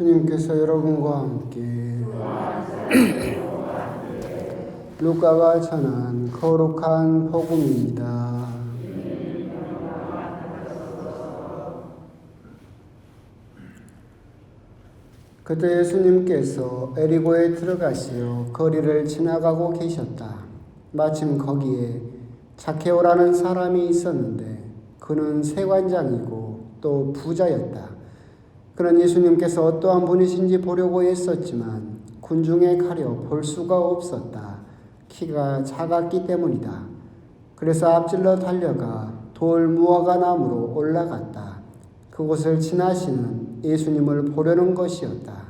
주님께서 여러분과 함께 루카가 전한 거룩한 복음입니다. 그때 예수님께서 에리고에 들어가시어 거리를 지나가고 계셨다. 마침 거기에 자케오라는 사람이 있었는데 그는 세관장이고 또 부자였다. 그는 예수님께서 어떠한 분이신지 보려고 애썼지만 군중에 가려 볼 수가 없었다. 키가 작았기 때문이다. 그래서 앞질러 달려가 돌 무화과 나무로 올라갔다. 그곳을 지나시는 예수님을 보려는 것이었다.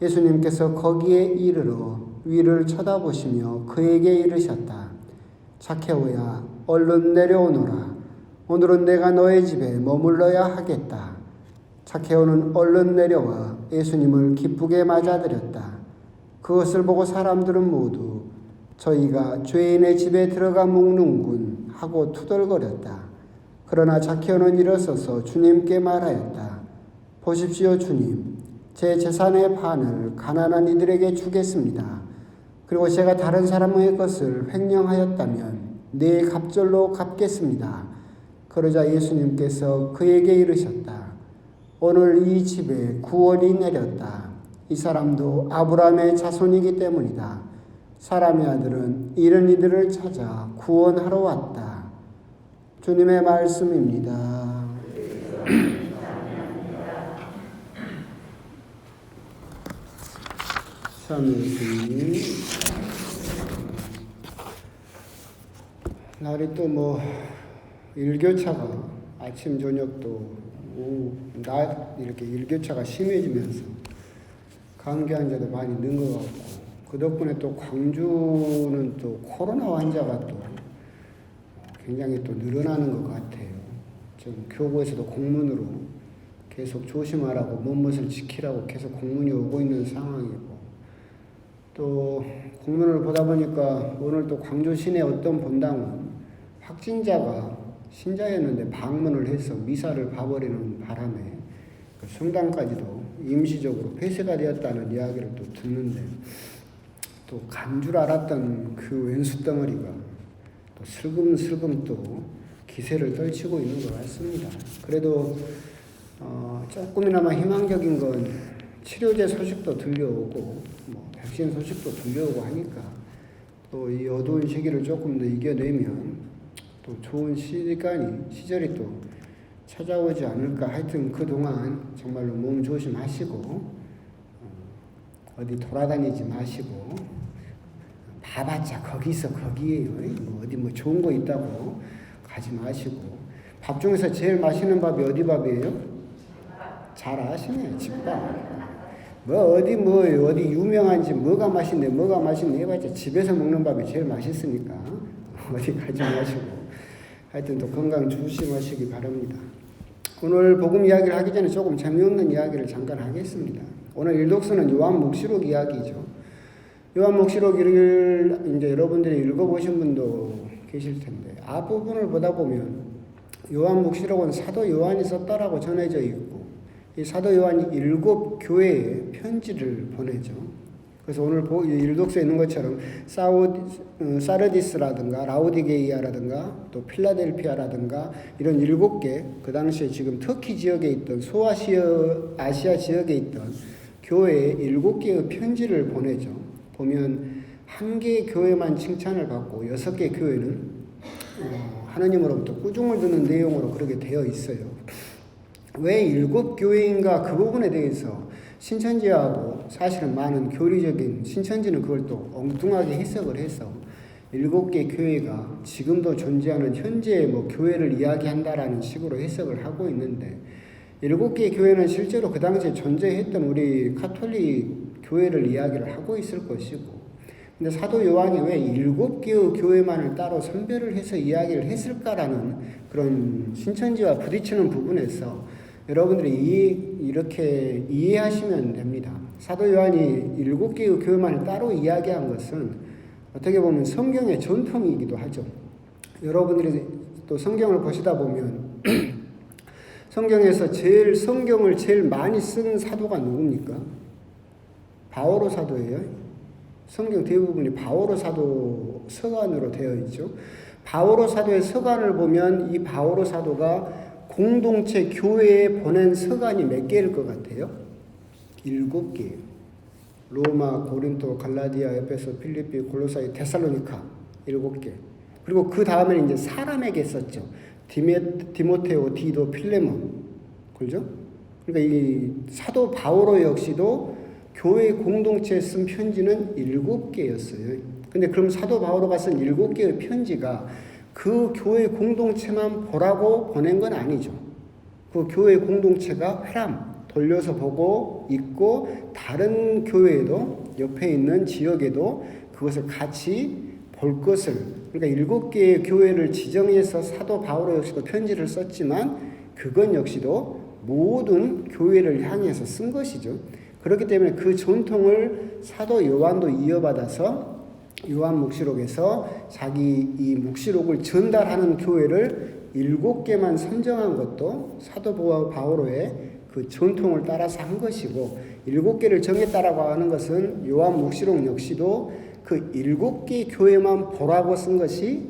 예수님께서 거기에 이르러 위를 쳐다보시며 그에게 이르셨다. 자케오야, 얼른 내려오너라. 오늘은 내가 너의 집에 머물러야 하겠다. 자케오는 얼른 내려와 예수님을 기쁘게 맞아들였다. 그것을 보고 사람들은 모두 저희가 죄인의 집에 들어가 묵는군 하고 투덜거렸다. 그러나 자케오는 일어서서 주님께 말하였다. 보십시오 주님, 제 재산의 반을 가난한 이들에게 주겠습니다. 그리고 제가 다른 사람의 것을 횡령하였다면 네 갑절로 갚겠습니다. 그러자 예수님께서 그에게 이르셨다. 오늘 이 집에 구원이 내렸다. 이 사람도 아브라함의 자손이기 때문이다. 사람의 아들은 이런 이들을 찾아 구원하러 왔다. 주님의 말씀입니다. 참으시니 날이 또 일교차가 아침 저녁도 이렇게 일교차가 심해지면서 감기 환자도 많이 는 것 같고, 그 덕분에 또 광주는 또 코로나 환자가 또 굉장히 또 늘어나는 것 같아요. 지금 교구에서도 공문으로 계속 조심하라고, 몸것을 지키라고 계속 공문이 오고 있는 상황이고, 또 공문을 보다 보니까 오늘 또 광주 시내 어떤 본당은 확진자가 신자였는데 방문을 해서 미사를 봐버리는 바람에 그 성당까지도 임시적으로 폐쇄가 되었다는 이야기를 또 듣는데, 또 간 줄 알았던 그 왼수 덩어리가 또 슬금슬금 또 기세를 떨치고 있는 것 같습니다. 그래도 조금이나마 희망적인 건 치료제 소식도 들려오고 백신 소식도 들려오고 하니까 또 이 어두운 시기를 조금 더 이겨내면 또 좋은 시절이 또 찾아오지 않을까. 하여튼 그동안 정말로 몸 조심하시고 어디 돌아다니지 마시고, 봐봤자 거기서 거기에요. 어디 좋은 거 있다고 가지 마시고. 밥 중에서 제일 맛있는 밥이 어디 밥이에요? 잘 아시네. 집밥. 어디 유명한지 뭐가 맛있네 해봤자 집에서 먹는 밥이 제일 맛있으니까 어디 가지 마시고 하여튼 또 건강 조심하시기 바랍니다. 오늘 복음 이야기를 하기 전에 조금 재미없는 이야기를 잠깐 하겠습니다. 오늘 일독서는 요한黙示錄이야기죠. 요한黙示錄을 이제 여러분들이 읽어보신 분도 계실 텐데, 앞부분을 보다 보면 요한黙示錄은 사도 요한이 썼다라고 전해져 있고, 이 사도 요한이 7 교회에 편지를 보내죠. 그래서 오늘 일독서에 있는 것처럼 사르디스라든가 라오디게이아라든가 또 필라델피아라든가 이런 7개, 그 당시에 지금 터키 지역에 있던 소아시아 지역에 있던 교회에 7개의 편지를 보내죠. 보면 한 개의 교회만 칭찬을 받고 6개 교회는 하나님으로부터 꾸중을 듣는 내용으로 그렇게 되어 있어요. 왜 7교회인가 그 부분에 대해서 신천지하고 사실은 많은 교리적인, 신천지는 그걸 또 엉뚱하게 해석을 해서 7개 교회가 지금도 존재하는 현재의 교회를 이야기한다라는 식으로 해석을 하고 있는데, 7개 교회는 실제로 그 당시에 존재했던 우리 가톨릭 교회를 이야기를 하고 있을 것이고, 근데 사도 요한이 왜 7개의 교회만을 따로 선별을 해서 이야기를 했을까라는 그런 신천지와 부딪히는 부분에서 여러분들이 이렇게 이해하시면 됩니다. 사도 요한이 7개의 교회만을 따로 이야기한 것은 어떻게 보면 성경의 전통이기도 하죠. 여러분들이 또 성경을 보시다 보면 성경에서 성경을 제일 많이 쓴 사도가 누굽니까? 바오로 사도예요. 성경 대부분이 바오로 사도 서간으로 되어 있죠. 바오로 사도의 서간을 보면 이 바오로 사도가 공동체 교회에 보낸 서간이 몇 개일 것 같아요? 7개예요. 로마, 고린도, 갈라디아, 에베소, 필리피, 골로사이, 데살로니카 7개. 그리고 그 다음에는 이제 사람에게 썼죠. 디모테오, 디도, 필레몬. 그죠? 그러니까 이 사도 바오로 역시도 교회 공동체에 쓴 편지는 7개였어요. 근데 그럼 사도 바오로가 쓴 7개의 편지가 그 교회 공동체만 보라고 보낸 건 아니죠. 그 교회 공동체가 회람, 돌려서 보고 있고 다른 교회에도 옆에 있는 지역에도 그것을 같이 볼 것을, 그러니까 7개의 교회를 지정해서 사도 바오로 역시도 편지를 썼지만 그건 역시도 모든 교회를 향해서 쓴 것이죠. 그렇기 때문에 그 전통을 사도 요한도 이어받아서 요한묵시록에서 자기 이 묵시록을 전달하는 교회를 7개만 선정한 것도 사도 바오로의 그 전통을 따라서 한 것이고, 7개를 정했다라고 하는 것은 요한묵시록 역시도 그 7개 교회만 보라고 쓴 것이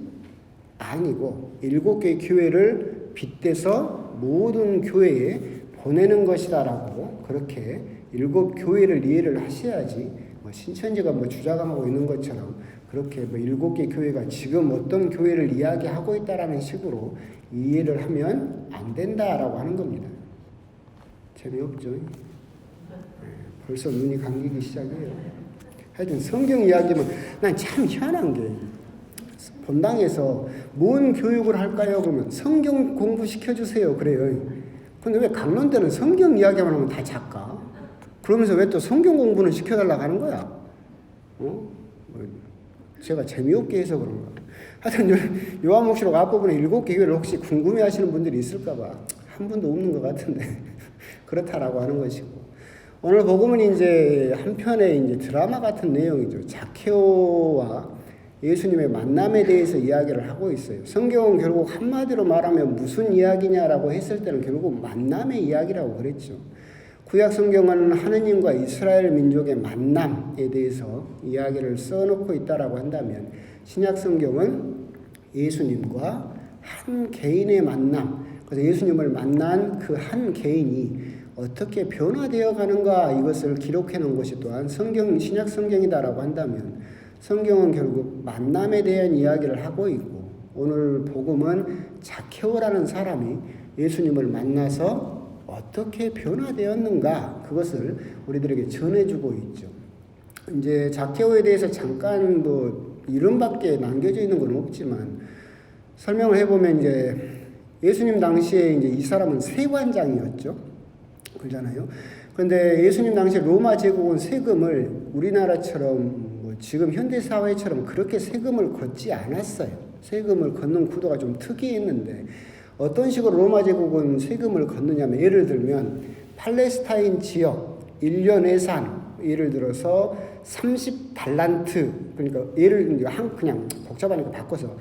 아니고 7개 교회를 빗대서 모든 교회에 보내는 것이다라고 그렇게 7교회를 이해를 하셔야지, 신천지가 주장하고 있는 것처럼 그렇게 7개 교회가 지금 어떤 교회를 이야기하고 있다라는 식으로 이해를 하면 안 된다라고 하는 겁니다. 재미없죠? 벌써 눈이 감기기 시작해요. 하여튼 성경 이야기면 난 참 희한한 게, 본당에서 뭔 교육을 할까요? 그러면 성경 공부 시켜주세요 그래요. 근데 왜 강론대는 성경 이야기만 하면 다 작가? 그러면서 왜 또 성경 공부는 시켜달라고 하는 거야? 제가 재미없게 해서 그런가? 하여튼 요한묵시록 앞부분에 7개 교회를 혹시 궁금해 하시는 분들이 있을까봐 한 분도 없는 것 같은데 그렇다라고 하는 것이고, 오늘 복음은 이제 한편의 이제 드라마 같은 내용이죠. 자케오와 예수님의 만남에 대해서 이야기를 하고 있어요. 성경은 결국 한마디로 말하면 무슨 이야기냐라고 했을 때는 결국 만남의 이야기라고 그랬죠. 구약 성경은 하느님과 이스라엘 민족의 만남에 대해서 이야기를 써놓고 있다라고 한다면, 신약 성경은 예수님과 한 개인의 만남, 그래서 예수님을 만난 그 한 개인이 어떻게 변화되어 가는가, 이것을 기록해 놓은 것이 또한 신약 성경이다라고 한다면, 성경은 결국 만남에 대한 이야기를 하고 있고, 오늘 복음은 자케오라는 사람이 예수님을 만나서 어떻게 변화되었는가, 그것을 우리들에게 전해주고 있죠. 이제 자케오에 대해서 잠깐 이름밖에 남겨져 있는 건 없지만 설명을 해보면, 이제 예수님 당시에 이제 이 사람은 세관장이었죠. 그러잖아요. 그런데 예수님 당시에 로마 제국은 세금을 우리나라처럼 지금 현대사회처럼 그렇게 세금을 걷지 않았어요. 세금을 걷는 구도가 좀 특이했는데, 어떤 식으로 로마 제국은 세금을 걷느냐면, 예를 들면 팔레스타인 지역 1년 예산, 예를 들어서 30달란트, 그러니까 그냥 복잡하니까 바꿔서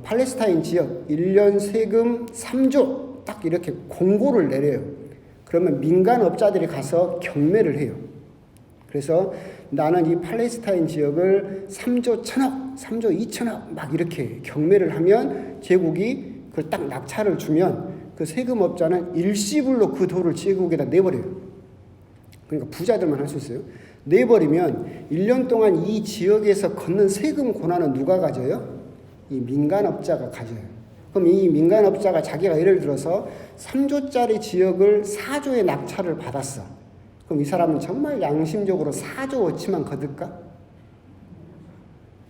팔레스타인 지역 1년 세금 3조 딱 이렇게 공고를 내려요. 그러면 민간업자들이 가서 경매를 해요. 그래서 나는 이 팔레스타인 지역을 3조 1천억, 3조 2천억 막 이렇게 경매를 하면 제국이 그걸 딱 낙찰을 주면 그 세금업자는 일시불로 그 돈을 제국에다 내버려요. 그러니까 부자들만 할 수 있어요. 내버리면 1년 동안 이 지역에서 걷는 세금 권한은 누가 가져요? 이 민간업자가 가져요. 그럼 이 민간업자가 자기가 예를 들어서 3조짜리 지역을 4조의 낙찰을 받았어. 그럼 이 사람은 정말 양심적으로 4조어치만 거둘까?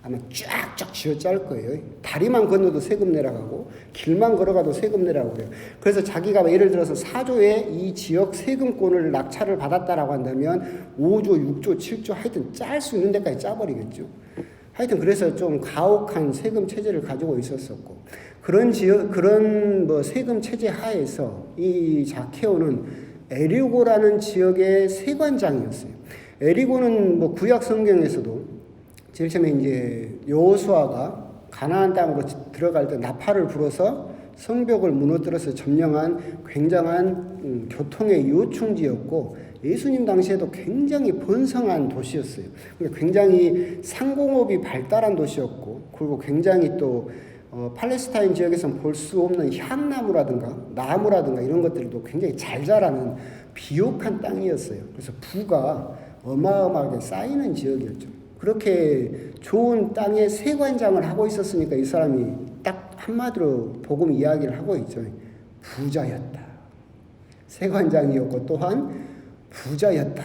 아마 쫙쫙 쥐어짤 거예요. 다리만 건너도 세금 내라고, 길만 걸어가도 세금 내라고 그래요. 그래서 자기가 예를 들어서 4조의 이 지역 세금권을 낙찰을 받았다라고 한다면 5조, 6조, 7조 하여튼 짤 수 있는 데까지 짜버리겠죠. 하여튼 그래서 좀 가혹한 세금 체제를 가지고 있었었고, 그런 세금 체제 하에서 이 자케오는 에리고라는 지역의 세관장이었어요. 에리고는 구약 성경에서도 제일 처음에 이제 여호수아가 가나안 땅으로 들어갈 때 나팔을 불어서 성벽을 무너뜨려서 점령한 굉장한 교통의 요충지였고 예수님 당시에도 굉장히 번성한 도시였어요. 그러니까 굉장히 상공업이 발달한 도시였고 그리고 굉장히 또 팔레스타인 지역에서는 볼 수 없는 향나무라든가 나무라든가 이런 것들도 굉장히 잘 자라는 비옥한 땅이었어요. 그래서 부가 어마어마하게 쌓이는 지역이었죠. 그렇게 좋은 땅에 세관장을 하고 있었으니까 이 사람이 딱 한마디로 복음 이야기를 하고 있죠. 부자였다. 세관장이었고 또한 부자였다.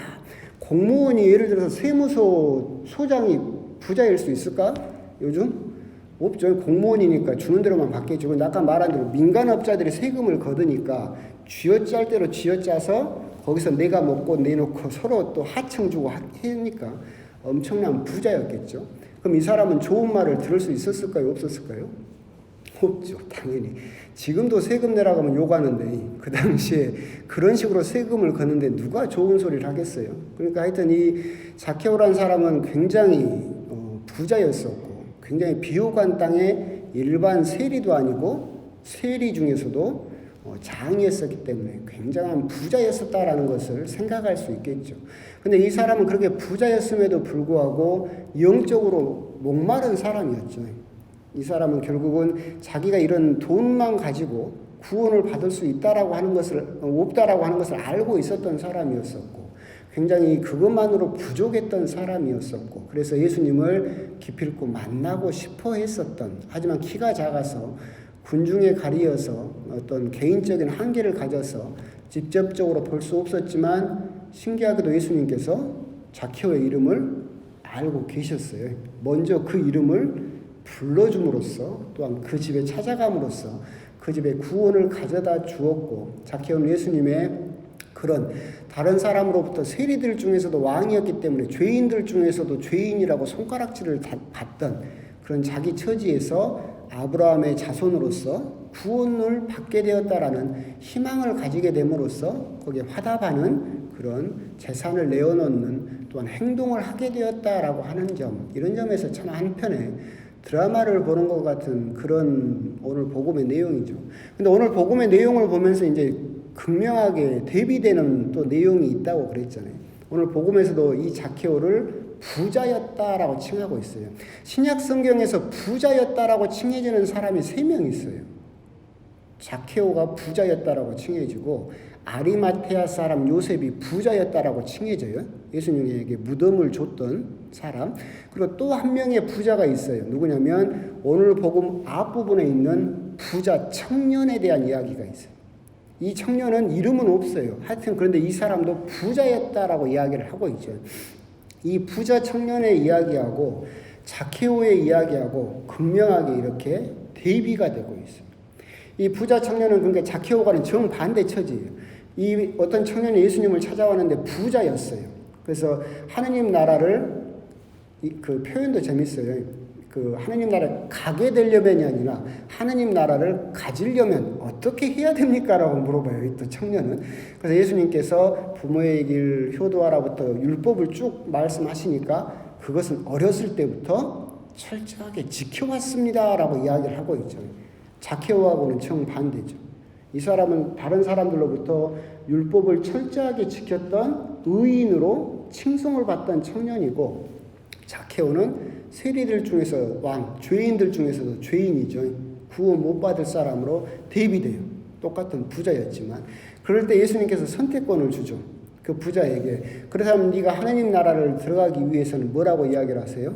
공무원이 예를 들어서 세무서 소장이 부자일 수 있을까? 요즘? 없죠. 공무원이니까 주는 대로만 받겠죠. 아까 말한 대로 민간업자들이 세금을 거두니까 쥐어짤 대로 쥐어짜서 거기서 내가 먹고 내놓고 서로 또 하청 주고 하니까 엄청난 부자였겠죠. 그럼 이 사람은 좋은 말을 들을 수 있었을까요? 없었을까요? 없죠. 당연히. 지금도 세금 내라고 하면 욕하는데 그 당시에 그런 식으로 세금을 거는데 누가 좋은 소리를 하겠어요? 그러니까 하여튼 이 자케오라는 사람은 굉장히 부자였었고 굉장히 비옥한 땅에 일반 세리도 아니고 세리 중에서도 장이었었기 때문에 굉장한 부자였었다라는 것을 생각할 수 있겠죠. 근데 이 사람은 그렇게 부자였음에도 불구하고 영적으로 목마른 사람이었죠. 이 사람은 결국은 자기가 이런 돈만 가지고 구원을 받을 수 있다라고 하는 것을 없다라고 하는 것을 알고 있었던 사람이었었고 굉장히 그것만으로 부족했던 사람이었었고 그래서 예수님을 기필코 만나고 싶어 했었던 하지만 키가 작아서 군중에 가리어서 어떤 개인적인 한계를 가져서 직접적으로 볼 수 없었지만 신기하게도 예수님께서 자케오의 이름을 알고 계셨어요. 먼저 그 이름을 불러줌으로써 또한 그 집에 찾아감으로써 그 집에 구원을 가져다 주었고 자케오는 예수님의 그런 다른 사람으로부터 세리들 중에서도 왕이었기 때문에 죄인들 중에서도 죄인이라고 손가락질을 받던 그런 자기 처지에서 아브라함의 자손으로서 구원을 받게 되었다라는 희망을 가지게 됨으로써 거기에 화답하는 그런 재산을 내어놓는 또한 행동을 하게 되었다라고 하는 점 이런 점에서 참 한편에 드라마를 보는 것 같은 그런 오늘 복음의 내용이죠. 근데 오늘 복음의 내용을 보면서 이제 극명하게 대비되는 또 내용이 있다고 그랬잖아요. 오늘 복음에서도 이 자케오를 부자였다라고 칭하고 있어요. 신약 성경에서 부자였다라고 칭해지는 사람이 3명 있어요. 자케오가 부자였다라고 칭해지고 아리마테아 사람 요셉이 부자였다라고 칭해져요. 예수님에게 무덤을 줬던 사람. 그리고 또 한 명의 부자가 있어요. 누구냐면 오늘 복음 앞부분에 있는 부자 청년에 대한 이야기가 있어요. 이 청년은 이름은 없어요. 하여튼 그런데 이 사람도 부자였다라고 이야기를 하고 있죠. 이 부자 청년의 이야기하고 자케오의 이야기하고 극명하게 이렇게 대비가 되고 있어요. 이 부자 청년은 그러니까 자케오와는 정반대 처지예요. 이 어떤 청년이 예수님을 찾아왔는데 부자였어요. 그래서 하느님 나라를 그 표현도 재밌어요. 그 하느님 나라에 가게 되려면이 아니라 하느님 나라를 가지려면 어떻게 해야 됩니까? 라고 물어봐요. 이 또 청년은. 그래서 예수님께서 부모의 길 효도하라부터 율법을 쭉 말씀하시니까 그것은 어렸을 때부터 철저하게 지켜왔습니다. 라고 이야기를 하고 있죠. 자케오하고는 정반대죠. 이 사람은 다른 사람들로부터 율법을 철저하게 지켰던 의인으로 칭송을 받던 청년이고 자케오는 세리들 중에서 왕, 죄인들 중에서도 죄인이죠. 구원 못 받을 사람으로 대비돼요. 똑같은 부자였지만 그럴 때 예수님께서 선택권을 주죠. 그 부자에게. 그렇다면 네가 하나님 나라를 들어가기 위해서는 뭐라고 이야기를 하세요?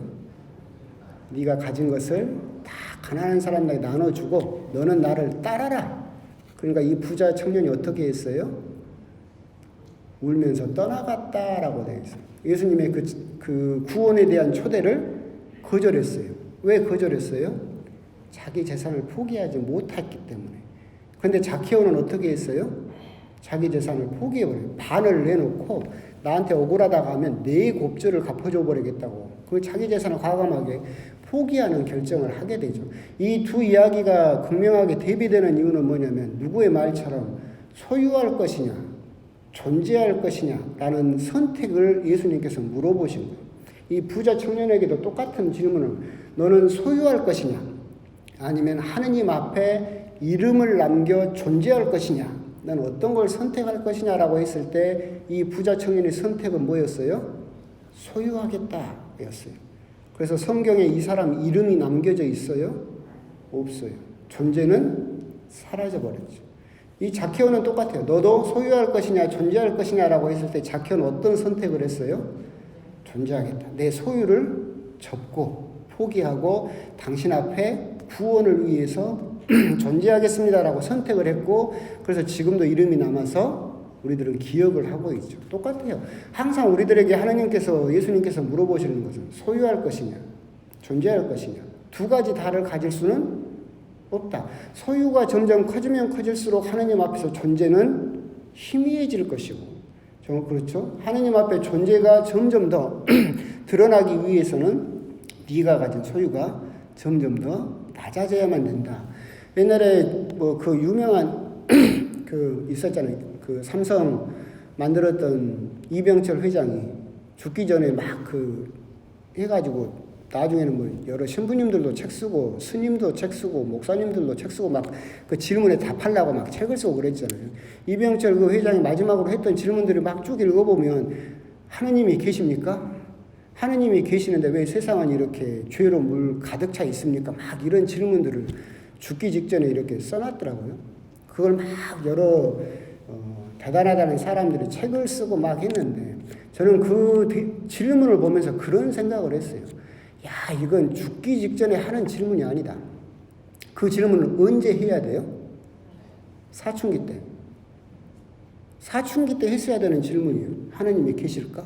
네가 가진 것을 다 가난한 사람에게 나눠주고 너는 나를 따라라. 그러니까 이 부자 청년이 어떻게 했어요? 울면서 떠나갔다라고 되어 있어요. 예수님의 그 구원에 대한 초대를 거절했어요. 왜 거절했어요? 자기 재산을 포기하지 못했기 때문에. 그런데 자케오는 어떻게 했어요? 자기 재산을 포기해버려요. 반을 내놓고 나한테 억울하다고 하면 내 곱절을 갚아줘 버리겠다고. 그 자기 재산을 과감하게 포기하는 결정을 하게 되죠. 이 두 이야기가 극명하게 대비되는 이유는 뭐냐면 누구의 말처럼 소유할 것이냐 존재할 것이냐라는 선택을 예수님께서 물어보신 거예요. 이 부자 청년에게도 똑같은 질문을 너는 소유할 것이냐 아니면 하느님 앞에 이름을 남겨 존재할 것이냐, 넌 어떤 걸 선택할 것이냐라고 했을 때 이 부자 청년의 선택은 뭐였어요? 소유하겠다 였어요. 그래서 성경에 이 사람 이름이 남겨져 있어요? 없어요. 존재는 사라져버렸죠. 이 자케오는 똑같아요. 너도 소유할 것이냐 존재할 것이냐라고 했을 때 자케오는 어떤 선택을 했어요? 존재하겠다. 내 소유를 접고 포기하고 당신 앞에 구원을 위해서 존재하겠습니다라고 선택을 했고, 그래서 지금도 이름이 남아서 우리들은 기억을 하고 있죠. 똑같아요. 항상 우리들에게 하나님께서, 예수님께서 물어보시는 것은 소유할 것이냐 존재할 것이냐, 두 가지 다를 가질 수는 없다. 소유가 점점 커지면 커질수록 하나님 앞에서 존재는 희미해질 것이고, 그렇죠? 하나님 앞에 존재가 점점 더 드러나기 위해서는 네가 가진 소유가 점점 더 낮아져야만 된다. 옛날에 뭐 그 유명한 그 있었잖아요. 그 삼성 만들었던 이병철 회장이 죽기 전에 막 그 해가지고 나중에는 뭐 여러 신부님들도 책 쓰고 스님도 책 쓰고 목사님들도 책 쓰고 막 그 질문에 답하려고 막 책을 쓰고 그랬잖아요. 이병철 그 회장이 마지막으로 했던 질문들을 막 쭉 읽어보면 하느님이 계십니까? 하느님이 계시는데 왜 세상은 이렇게 죄로 물 가득 차 있습니까? 막 이런 질문들을 죽기 직전에 이렇게 써놨더라고요. 그걸 막 여러 대단하다는 사람들이 책을 쓰고 막 했는데, 저는 그 질문을 보면서 그런 생각을 했어요. 야, 이건 죽기 직전에 하는 질문이 아니다. 그 질문을 언제 해야 돼요? 사춘기 때. 사춘기 때 했어야 되는 질문이에요. 하나님이 계실까?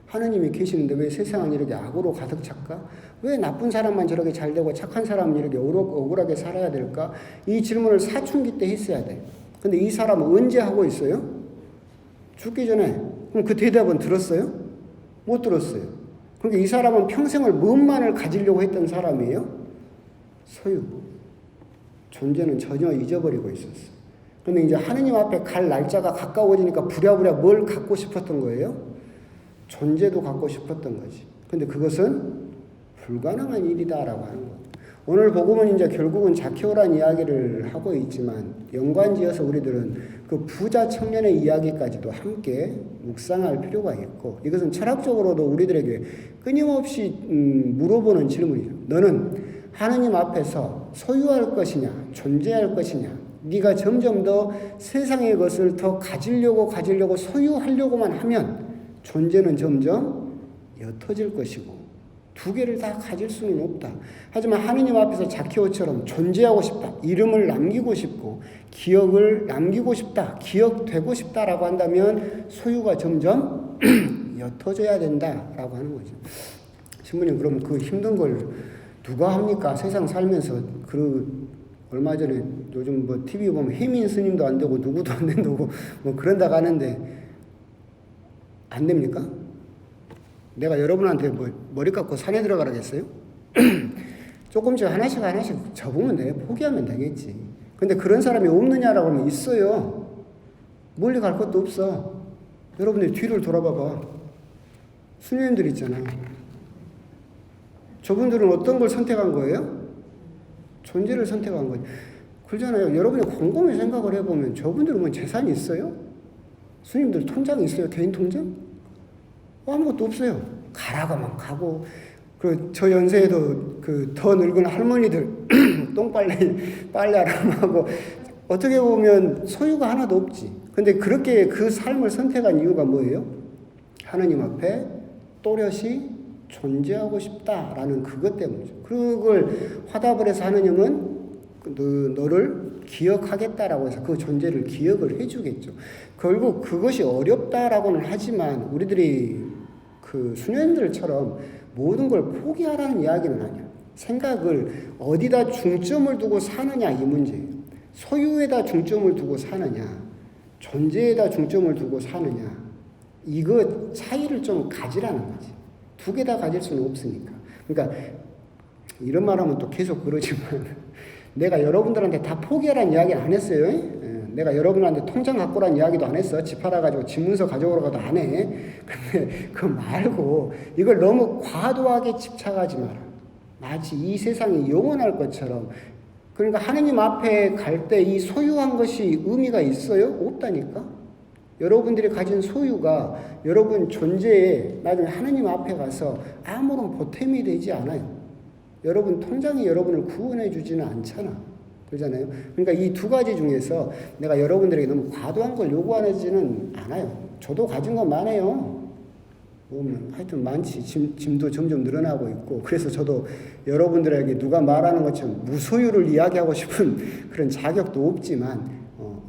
하나님이 계시는데 왜 세상은 이렇게 악으로 가득 찰까? 왜 나쁜 사람만 저렇게 잘 되고 착한 사람은 이렇게 억울하게 살아야 될까? 이 질문을 사춘기 때 했어야 돼. 근데 이 사람은 언제 하고 있어요? 죽기 전에. 그럼 그 대답은 들었어요? 못 들었어요. 그러니까 이 사람은 평생을 무엇만을 가지려고 했던 사람이에요? 소유. 존재는 전혀 잊어버리고 있었어요. 근데 이제 하느님 앞에 갈 날짜가 가까워지니까 부랴부랴 뭘 갖고 싶었던 거예요? 존재도 갖고 싶었던 거지. 근데 그것은 불가능한 일이다라고 하는 거예요. 오늘 복음은 이제 결국은 자케오란 이야기를 하고 있지만 연관지어서 우리들은 그 부자 청년의 이야기까지도 함께 묵상할 필요가 있고, 이것은 철학적으로도 우리들에게 끊임없이 물어보는 질문이죠. 너는 하느님 앞에서 소유할 것이냐 존재할 것이냐, 네가 점점 더 세상의 것을 더 가지려고 소유하려고만 하면 존재는 점점 옅어질 것이고 두 개를 다 가질 수는 없다. 하지만 하느님 앞에서 자케오처럼 존재하고 싶다, 이름을 남기고 싶고 기억을 남기고 싶다, 기억되고 싶다라고 한다면 소유가 점점 옅어져야 된다라고 하는 거죠. 신부님, 그러면 그 힘든 걸 누가 합니까? 세상 살면서. 얼마 전에 요즘 뭐 TV 보면 해민 스님도 안 되고 누구도 안 된다고 뭐 그런다고 하는데 안 됩니까? 내가 여러분한테 뭐 머리 깎고 산에 들어가라겠어요? 조금씩 하나씩 접으면 돼. 포기하면 되겠지. 근데 그런 사람이 없느냐라고 하면 있어요. 멀리 갈 것도 없어. 여러분들 뒤를 돌아봐봐. 스님들 있잖아. 저분들은 어떤 걸 선택한 거예요? 존재를 선택한 거예요. 그러잖아요. 여러분이 곰곰이 생각을 해보면 저분들은 뭐 재산이 있어요? 스님들 통장이 있어요? 개인 통장? 아무것도 없어요. 가라고 하면 가고, 저 연세에도 더 늙은 할머니들 빨래하라고 하고, 어떻게 보면 소유가 하나도 없지. 근데 그렇게 그 삶을 선택한 이유가 뭐예요? 하나님 앞에 또렷이 존재하고 싶다라는 그것 때문이죠. 그걸 화답을 해서 하느님은 너를 기억하겠다라고 해서 그 존재를 기억을 해주겠죠. 결국 그것이 어렵다라고는 하지만 우리들이 그 수녀님들처럼 모든 걸 포기하라는 이야기는 아니야. 생각을 어디다 중점을 두고 사느냐 이 문제예요. 소유에다 중점을 두고 사느냐, 존재에다 중점을 두고 사느냐, 이거 차이를 좀 가지라는 거지. 두 개 다 가질 수는 없으니까. 그러니까 이런 말하면 또 계속 그러지만 내가 여러분들한테 다 포기하라는 이야기는 안 했어요. 내가 여러분한테 통장 갖고라는 이야기도 안 했어. 집 팔아가지고 집문서 가져오라고도 안 해. 근데 그거 말고 이걸 너무 과도하게 집착하지 마라. 마치 이 세상이 영원할 것처럼 그러니까 하느님 앞에 갈 때 이 소유한 것이 의미가 있어요? 없다니까? 여러분들이 가진 소유가 여러분 존재에 나중에 하느님 앞에 가서 아무런 보탬이 되지 않아요. 여러분 통장이 여러분을 구원해 주지는 않잖아. 그러잖아요. 그러니까 이 두 가지 중에서 내가 여러분들에게 너무 과도한 걸 요구하지는 않아요. 저도 가진 건 많아요. 하여튼 많지. 짐도 점점 늘어나고 있고. 그래서 저도 여러분들에게 누가 말하는 것처럼 무소유를 이야기하고 싶은 그런 자격도 없지만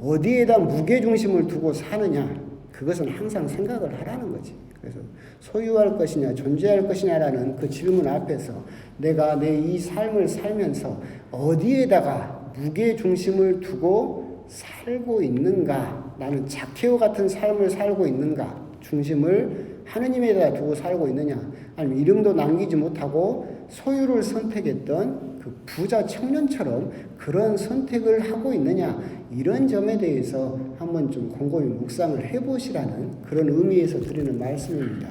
어디에다 무게중심을 두고 사느냐, 그것은 항상 생각을 하라는 거지. 그래서 소유할 것이냐 존재할 것이냐라는 그 질문 앞에서 내가 내 이 삶을 살면서 어디에다가 무게중심을 두고 살고 있는가, 나는 자케오 같은 삶을 살고 있는가, 중심을 하느님에다 두고 살고 있느냐, 아니면 이름도 남기지 못하고 소유를 선택했던 그 부자 청년처럼 그런 선택을 하고 있느냐, 이런 점에 대해서 한번 좀 곰곰이 묵상을 해보시라는 그런 의미에서 드리는 말씀입니다.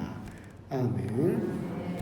아멘.